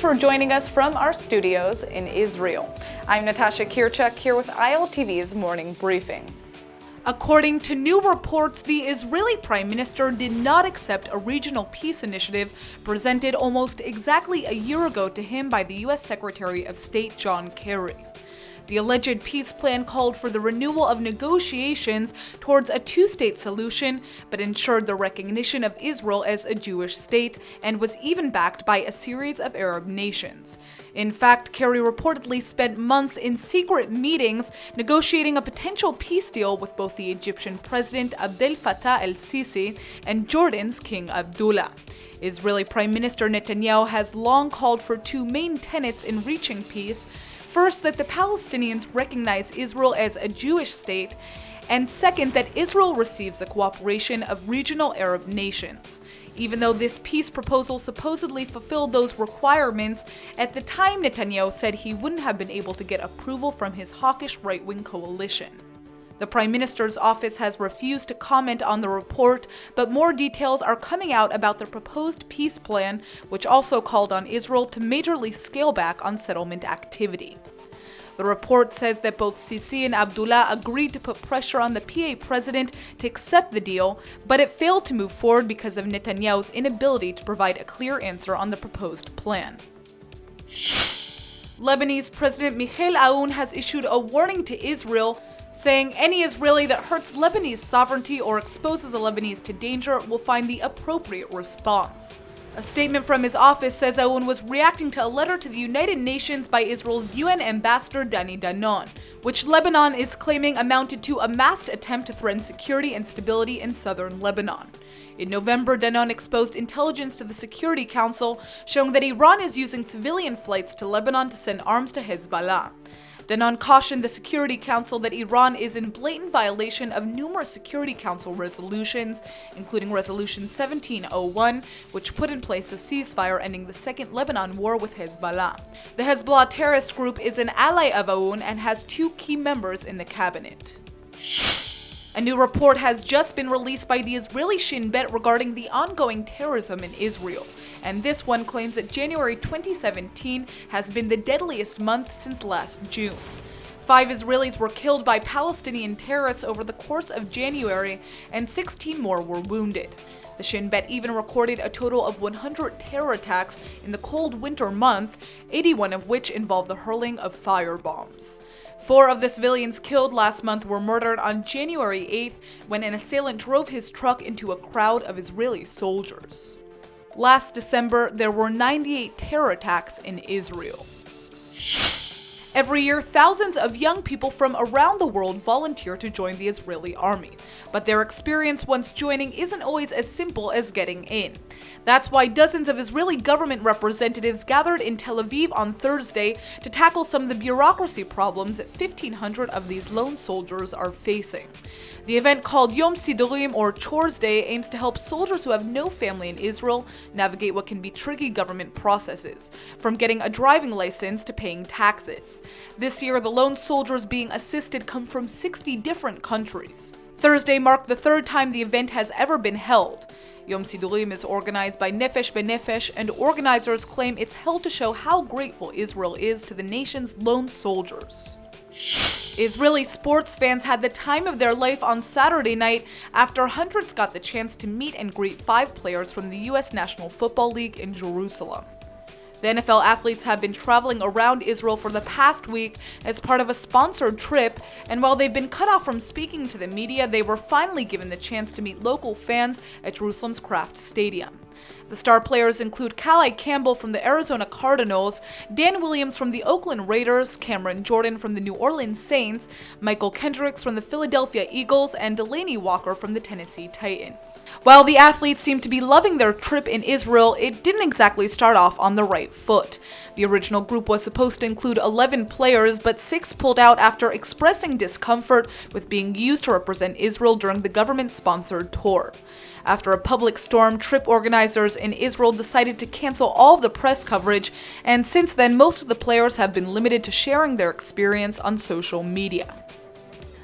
for joining us from our studios in Israel. I'm Natasha Kirchuk here with ILTV's Morning Briefing. According to new reports, the Israeli Prime Minister did not accept a regional peace initiative presented almost exactly a year ago to him by the U.S. Secretary of State John Kerry. The alleged peace plan called for the renewal of negotiations towards a two-state solution, but ensured the recognition of Israel as a Jewish state and was even backed by a series of Arab nations. In fact, Kerry reportedly spent months in secret meetings negotiating a potential peace deal with both the Egyptian President Abdel Fattah el-Sisi and Jordan's King Abdullah. Israeli Prime Minister Netanyahu has long called for two main tenets in reaching peace. First, that the Palestinians recognize Israel as a Jewish state, and second, that Israel receives the cooperation of regional Arab nations. Even though this peace proposal supposedly fulfilled those requirements, at the time Netanyahu said he wouldn't have been able to get approval from his hawkish right-wing coalition. The Prime Minister's office has refused to comment on the report, but more details are coming out about the proposed peace plan, which also called on Israel to majorly scale back on settlement activity. The report says that both Sisi and Abdullah agreed to put pressure on the PA president to accept the deal, but it failed to move forward because of Netanyahu's inability to provide a clear answer on the proposed plan. Lebanese President Michel Aoun has issued a warning to Israel, saying any Israeli that hurts Lebanese sovereignty or exposes a Lebanese to danger will find the appropriate response. A statement from his office says Aoun was reacting to a letter to the United Nations by Israel's UN ambassador Dani Danon, which Lebanon is claiming amounted to a masked attempt to threaten security and stability in southern Lebanon. In November, Danon exposed intelligence to the Security Council showing that Iran is using civilian flights to Lebanon to send arms to Hezbollah. Danon cautioned the Security Council that Iran is in blatant violation of numerous Security Council resolutions, including Resolution 1701, which put in place a ceasefire ending the Second Lebanon War with Hezbollah. The Hezbollah terrorist group is an ally of Aoun and has two key members in the cabinet. A new report has just been released by the Israeli Shin Bet regarding the ongoing terrorism in Israel, and this one claims that January 2017 has been the deadliest month since last June. 5 Israelis were killed by Palestinian terrorists over the course of January, and 16 more were wounded. The Shin Bet even recorded a total of 100 terror attacks in the cold winter month, 81 of which involved the hurling of firebombs. 4 of the civilians killed last month were murdered on January 8th when an assailant drove his truck into a crowd of Israeli soldiers. Last December, there were 98 terror attacks in Israel. Every year, thousands of young people from around the world volunteer to join the Israeli army, but their experience once joining isn't always as simple as getting in. That's why dozens of Israeli government representatives gathered in Tel Aviv on Thursday to tackle some of the bureaucracy problems that 1,500 of these lone soldiers are facing. The event called Yom Sidurim, or Chores Day, aims to help soldiers who have no family in Israel navigate what can be tricky government processes, from getting a driving license to paying taxes. This year, the lone soldiers being assisted come from 60 different countries. Thursday marked the third time the event has ever been held. Yom Sidurim is organized by Nefesh B'Nefesh, and organizers claim it's held to show how grateful Israel is to the nation's lone soldiers. Israeli sports fans had the time of their life on Saturday night after hundreds got the chance to meet and greet 5 players from the U.S. National Football League in Jerusalem. The NFL athletes have been traveling around Israel for the past week as part of a sponsored trip, and while they've been cut off from speaking to the media, they were finally given the chance to meet local fans at Jerusalem's Kraft Stadium. The star players include Calais Campbell from the Arizona Cardinals, Dan Williams from the Oakland Raiders, Cameron Jordan from the New Orleans Saints, Michael Kendricks from the Philadelphia Eagles, and Delaney Walker from the Tennessee Titans. While the athletes seemed to be loving their trip in Israel, it didn't exactly start off on the right foot. The original group was supposed to include 11 players, but 6 pulled out after expressing discomfort with being used to represent Israel during the government-sponsored tour. After a public storm, trip organizers in Israel decided to cancel all of the press coverage, and since then, most of the players have been limited to sharing their experience on social media.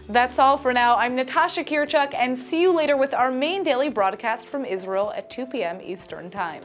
That's all for now. I'm Natasha Kirchuk, and see you later with our main daily broadcast from Israel at 2 p.m. Eastern Time.